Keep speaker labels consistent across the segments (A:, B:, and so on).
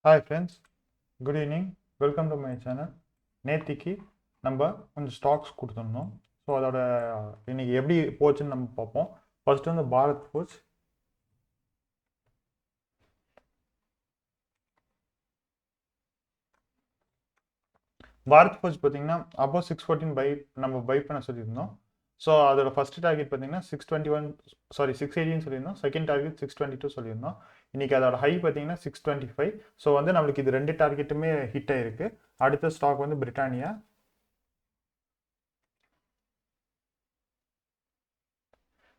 A: Hi friends, good evening. Welcome to my channel. நேத்திக்கு நம்ம கொஞ்சம் ஸ்டாக்ஸ் கொடுத்துருந்தோம். ஸோ அதோட இன்னைக்கு எப்படி போச்சுன்னு நம்ம பார்ப்போம். ஃபர்ஸ்ட் வந்து பாரத் ஃபோர்ஜ். பாரத் ஃபோர்ஜ் பார்த்தீங்கன்னா அப்போ 614 நம்ம பை பண்ண சொல்லியிருந்தோம். ஸோ அதோட ஃபர்ஸ்ட் டார்கெட் பார்த்தீங்கன்னா 618 சொல்லியிருந்தோம். செகண்ட் டார்கெட் 622 சொல்லியிருந்தோம். இன்னைக்கு அதோட ஹை பார்த்தீங்கன்னா 625. ஸோ வந்து நம்மளுக்கு இது ரெண்டு டார்கெட்டுமே ஹிட் ஆயிருக்கு. அடுத்த ஸ்டாக் வந்து பிரிட்டானியா.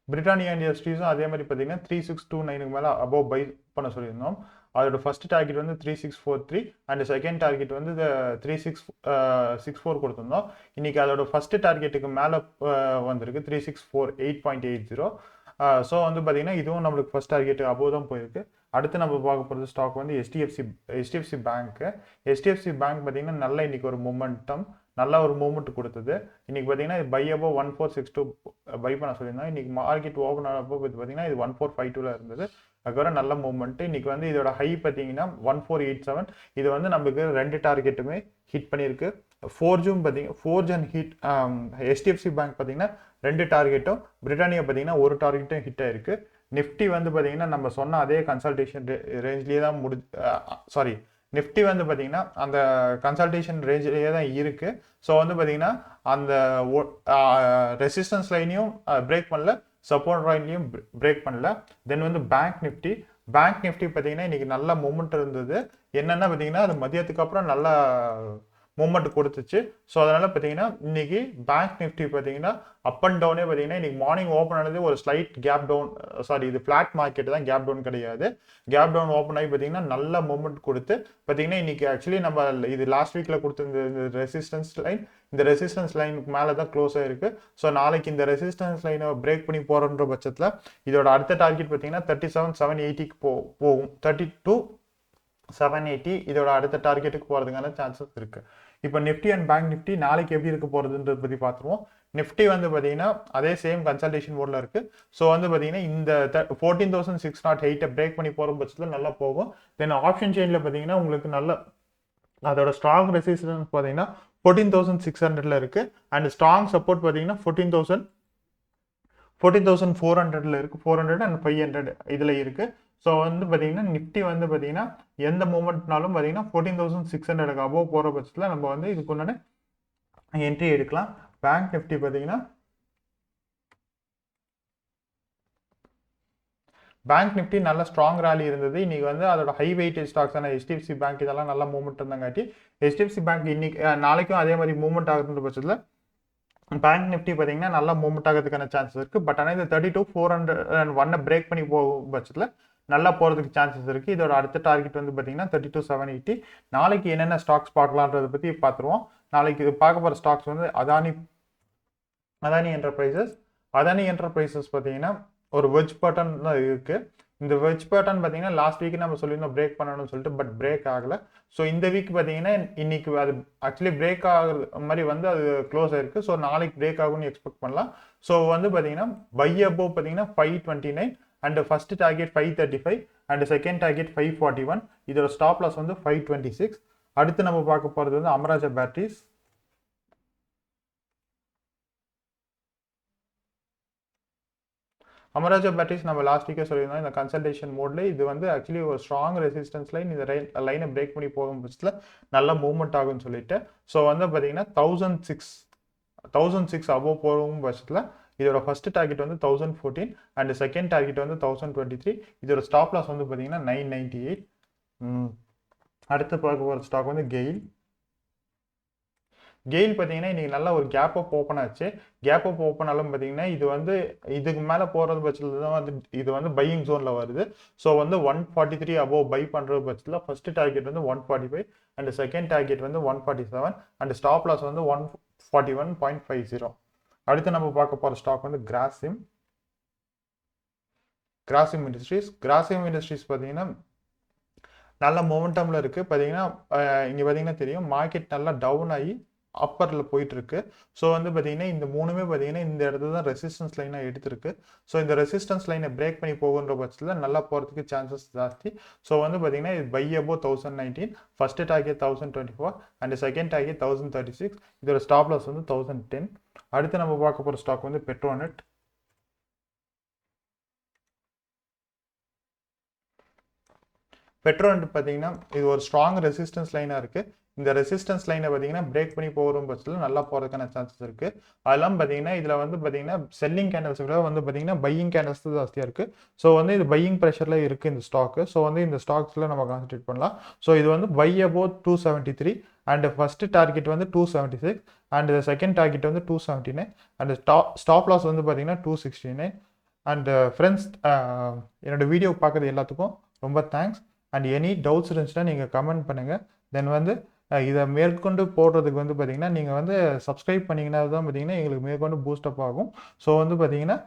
A: பிரிட்டானியா இண்டஸ்ட்ரீஸும் அதே மாதிரி பார்த்தீங்கன்னா 3629 மேலே அபோவ் பை பண்ண சொல்லியிருந்தோம். அதோட ஃபர்ஸ்ட் டார்கெட் வந்து 3643 அண்ட் செகண்ட் டார்கெட் வந்து 3664 கொடுத்துருந்தோம். இன்னைக்கு அதோட ஃபர்ஸ்ட் டார்கெட்டுக்கு மேலே வந்திருக்கு 3648.80. ஸோ வந்து பார்த்தீங்கன்னா இதுவும் நம்மளுக்கு ஃபர்ஸ்ட் டார்கெட் அபோவ் தான் போயிருக்கு. அடுத்து நம்ம பார்க்க போகிறது ஸ்டாக் வந்து HDFC பேங்க்கு. HDFC பேங்க் பார்த்தீங்கன்னா நல்ல இன்னைக்கு ஒரு நல்ல ஒரு மூமெண்ட் கொடுத்தது. இன்னைக்கு பார்த்தீங்கன்னா இது பை அபோ 1462 பை பண்ண சொல்லியிருந்தோம். இன்னைக்கு மார்க்கெட் ஓப்பன் ஆனப்போ பார்த்தீங்கன்னா இது 1452 இருந்தது. அதுக்கப்புறம் நல்ல மூவ்மெண்ட். இன்னைக்கு வந்து இதோட ஹை பார்த்தீங்கன்னா 1487. இது வந்து நம்மளுக்கு ரெண்டு டார்கெட்டுமே ஹிட் பண்ணியிருக்கு. Forge and hit HDFC bank பார்த்தீங்கன்னா ரெண்டு டார்கெட்டும், பிரிட்டானியா பார்த்தீங்கன்னா ஒரு டார்கெட்டும் ஹிட் ஆயிருக்கு. நிஃப்டி வந்து பார்த்தீங்கன்னா நம்ம சொன்ன அதே கன்சல்டேஷன் ரேஞ்ச்லேயே தான் நிஃப்டி வந்து பார்த்தீங்கன்னா அந்த கன்சல்டேஷன் ரேஞ்சிலேயே தான் இருக்கு. ஸோ வந்து பார்த்தீங்கன்னா அந்த ரெசிஸ்டன்ஸ் லைனையும் பிரேக் பண்ணல, சப்போர்ட் லைன்லையும் பிரேக் பண்ணல. தென் வந்து பேங்க் நிஃப்டி பார்த்தீங்கன்னா இன்னைக்கு நல்ல மூமெண்ட் இருந்தது. என்னன்னா பார்த்தீங்கன்னா அது மதியத்துக்கு அப்புறம் நல்ல மூமெண்ட் கொடுத்துச்சு. ஸோ அதனால பார்த்தீங்கன்னா இன்னைக்கு பேங்க் நிஃப்டி பார்த்தீங்கன்னா அப் அண்ட் டவுனே பார்த்தீங்கன்னா இன்னைக்கு மார்னிங் ஓப்பன் ஆனது ஒரு ஸ்லைட் கேப் டவுன். இது ஃபிளாட் மார்க்கெட் தான், கேப் டவுன் கிடையாது. கேப் டவுன் ஓப்பன் ஆகி பார்த்தீங்கன்னா நல்ல மூமெண்ட் கொடுத்து பார்த்தீங்கன்னா இன்னைக்கு ஆக்சுவலி நம்ம இது லாஸ்ட் வீக்ல கொடுத்த இந்த ரெசிஸ்டன்ஸ் லைனுக்கு மேலே தான் க்ளோஸ் ஆயிருக்கு. ஸோ நாளைக்கு இந்த ரெசிஸ்டன்ஸ் லைனை பிரேக் பண்ணி போறன்ற பட்சத்தில் இதோட அடுத்த டார்கெட் பார்த்தீங்கன்னா 37,780க்கு போகும். 32,780 இதோட அடுத்த டார்கெட்டுக்கு போறதுக்கான சான்சஸ் இருக்கு. இப்போ நிஃப்டி அண்ட் பேங்க் நிஃப்டி நாளைக்கு எப்படி இருக்க போறதுன்றத பத்தி பார்த்துருவோம். நிஃப்டி வந்து பார்த்தீங்கன்னா அதே சேம் கன்சல்டேஷன் போர்டில் இருக்கு. ஸோ வந்து பார்த்தீங்கன்னா இந்த 14,608 பிரேக் பண்ணி போகிற பட்சத்தில் நல்லா போகும். தென் ஆப்ஷன் செயினில் பார்த்தீங்கன்னா உங்களுக்கு நல்ல அதோட ஸ்ட்ராங் ரெசிஸ்டன்ஸ் பார்த்தீங்கன்னா 14,600 இருக்கு. அண்ட் ஸ்ட்ராங் சப்போர்ட் பார்த்தீங்கன்னா 14,400 இருக்கு. 400 அண்ட் 500 இதுல இருக்கு. ஸோ வந்து பார்த்தீங்கன்னா நிஃப்டி வந்து பார்த்தீங்கன்னா எந்த மூமெண்ட்னாலும் பார்த்தீங்கன்னா 14,600 அபோவ் போகிற பட்சத்தில் நம்ம வந்து இதுக்கு ஒன்று என்ட்ரி எடுக்கலாம். பேங்க் நிஃப்டி பார்த்தீங்கன்னா பேங்க் நிஃப்டி நல்ல ஸ்ட்ராங் ரேலி இருந்தது. இன்னைக்கு வந்து அதோட ஹை வெயிட்டேஜ் ஸ்டாக்ஸான HDFC பேங்க் இதெல்லாம் நல்ல மூவ்மெண்ட் இருந்தாங்காட்டி HDFC பேங்க் இன்னைக்கு நாளைக்கும் அதே மாதிரி மூவ்மெண்ட் ஆகுன்ற பட்சத்தில் பேங்க் நிஃப்டி பார்த்தீங்கன்னா நல்லா மூவ்மெண்ட் ஆகிறதுக்கான சான்சஸ் இருக்கு. பட் ஆனால் இந்த 32,401 பிரேக் பண்ணி போகும் பட்சத்தில் நல்லா போகிறதுக்கு சான்சஸ் இருக்கு. இதோட அடுத்த டார்கெட் வந்து பார்த்தீங்கன்னா 32,780. நாளைக்கு என்னென்ன ஸ்டாக்ஸ் பார்க்கலான்றதை பற்றி பார்த்துருவோம். நாளைக்கு பார்க்க போகிற ஸ்டாக்ஸ் வந்து அதானி என்டர்பிரைசஸ் பார்த்தீங்கன்னா ஒரு வெஜ் பேட்டர்ன் தான் இருக்கு. இந்த வெஜ் பேட்டர்ன் பார்த்தீங்கன்னா லாஸ்ட் வீக் நம்ம சொல்லியிருந்தோம் பிரேக் பண்ணணும்னு சொல்லிட்டு, பட் பிரேக் ஆகலை. ஸோ இந்த வீக் பார்த்தீங்கன்னா இன்னைக்கு அது ஆக்சுவலி பிரேக் ஆகுற மாதிரி வந்து அது க்ளோஸ் ஆயிருக்கு. ஸோ நாளைக்கு பிரேக் ஆகும்னு எக்ஸ்பெக்ட் பண்ணலாம். ஸோ வந்து பார்த்தீங்கன்னா பை அபோவ் பார்த்தீங்கன்னா 529 and first target 535 and second target 541. இதோட ஸ்டாப் லாஸ் வந்து 526. அடுத்து நம்ம பார்க்க போகிறது வந்து அமராஜா பேட்டரிஸ். அமராஜா பேட்டரிஸ் நம்ம லாஸ்ட் வீக்கே சொல்லியிருந்தோம் இந்த கன்சல்டேஷன் மோட்ல இது வந்து ஆக்சுவலி ஒரு ஸ்ட்ராங் ரெசிஸ்டன்ஸ் லைன். இந்த லைனை பிரேக் பண்ணி போகும் பட்சத்தில் நல்ல மூவ்மெண்ட் ஆகும்னு சொல்லிட்டு, ஸோ வந்து பார்த்தீங்கன்னா 1,006 அபோவ் போகும் பட்சத்தில் இதோட ஃபர்ஸ்ட் டார்கெட் வந்து 1,014 அண்ட் செகண்ட் டார்கெட் வந்து 1,023. இதோட ஸ்டாப் லாஸ் வந்து பார்த்தீங்கன்னா 998. அடுத்து பார்க்க போகிற ஸ்டாக் வந்து கெயில் பார்த்தீங்கன்னா இன்னைக்கு நல்ல ஒரு கேப் அப் ஓப்பன் ஆச்சு. கேப் அப் ஓப்பன் ஆலும் பார்த்தீங்கன்னா இது வந்து இதுக்கு மேலே போகிறது பட்சத்தில் தான் வந்து இது வந்து பையிங் ஜோனில் வருது. ஸோ வந்து 143 அபோவ் பை பண்ணுற பட்சத்தில் ஃபர்ஸ்ட் டார்கெட் வந்து 145 அண்ட் செகண்ட் டார்கெட் வந்து 147 அண்ட் ஸ்டாப் லாஸ் வந்து 141.50. அடுத்து நம்ம பார்க்க போகிற ஸ்டாக் வந்து கிராசிம் இண்டஸ்ட்ரீஸ் பார்த்தீங்கன்னா நல்ல மொமெண்டம்ல இருக்கு. பார்த்தீங்கன்னா இங்கே பார்த்தீங்கன்னா தெரியும் மார்க்கெட் நல்லா டவுன் ஆகி அப்பரில் போயிட்டு இருக்கு. ஸோ வந்து பார்த்தீங்கன்னா இந்த மூணுமே பார்த்தீங்கன்னா இந்த இடத்துல தான் ரெசிஸ்டன்ஸ் லைனாக எடுத்திருக்கு. ஸோ இந்த ரெசிஸ்டன்ஸ் லைனை பிரேக் பண்ணி போகுன்ற பட்சத்தில் நல்லா போகிறதுக்கு சான்சஸ் ஜாஸ்தி. ஸோ வந்து பார்த்தீங்கன்னா இது by above 1019, first target 1024 and second target 1036. இதோட ஸ்டாப் லாஸ் வந்து 1010. அடுத்து நம்ம பார்க்க போகிற ஸ்டாக் வந்து பெட்ரோநெட். பெட்ரோநெட் பார்த்தீங்கன்னா இது ஒரு ஸ்ட்ராங் ரெசிஸ்டன்ஸ் லைனாக இருக்குது. இந்த ரெசிஸ்டன்ஸ் லைனை பார்த்தீங்கன்னா பிரேக் பண்ணி போகிற பட்சத்தில் நல்லா போகிறதுக்கான சான்சஸ் இருக்குது. அதெல்லாம் பார்த்தீங்கன்னா இதில் வந்து பார்த்தீங்கன்னா செல்லிங் கேண்டல்ஸ் விட வந்து பார்த்தீங்கன்னா பையிங் கேண்டல்ஸ் தான் ஜாஸ்தியாக இருக்குது. ஸோ வந்து இது பையிங் ப்ரெஷரில் இருக்குது இந்த ஸ்டாக்கு. ஸோ வந்து இந்த ஸ்டாக்ஸில் நம்ம கான்சன்ட்ரேட் பண்ணலாம். ஸோ இது வந்து by above 273 and first target வந்து 276 அண்ட் செகண்ட் டார்கெட் வந்து 279 அண்ட் ஸ்டாப் லாஸ் வந்து பார்த்தீங்கன்னா 269. அண்ட் ஃப்ரெண்ட்ஸ், என்னோட வீடியோ பார்க்குறது எல்லாத்துக்கும் ரொம்ப தேங்க்ஸ். அண்ட் எனி டவுட்ஸ் இருந்துச்சுன்னா நீங்கள் கமெண்ட் பண்ணுங்கள். தென் வந்து இதை மேற்கொண்டு போடுறதுக்கு வந்து பார்த்தீங்கன்னா நீங்கள் வந்து சப்ஸ்கிரைப் பண்ணிங்கன்னா தான் பார்த்தீங்கன்னா எங்களுக்கு மேற்கொண்டு பூஸ்டப் ஆகும். ஸோ வந்து பார்த்தீங்கன்னா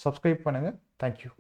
A: சப்ஸ்கிரைப் பண்ணுங்கள். தேங்க்யூ.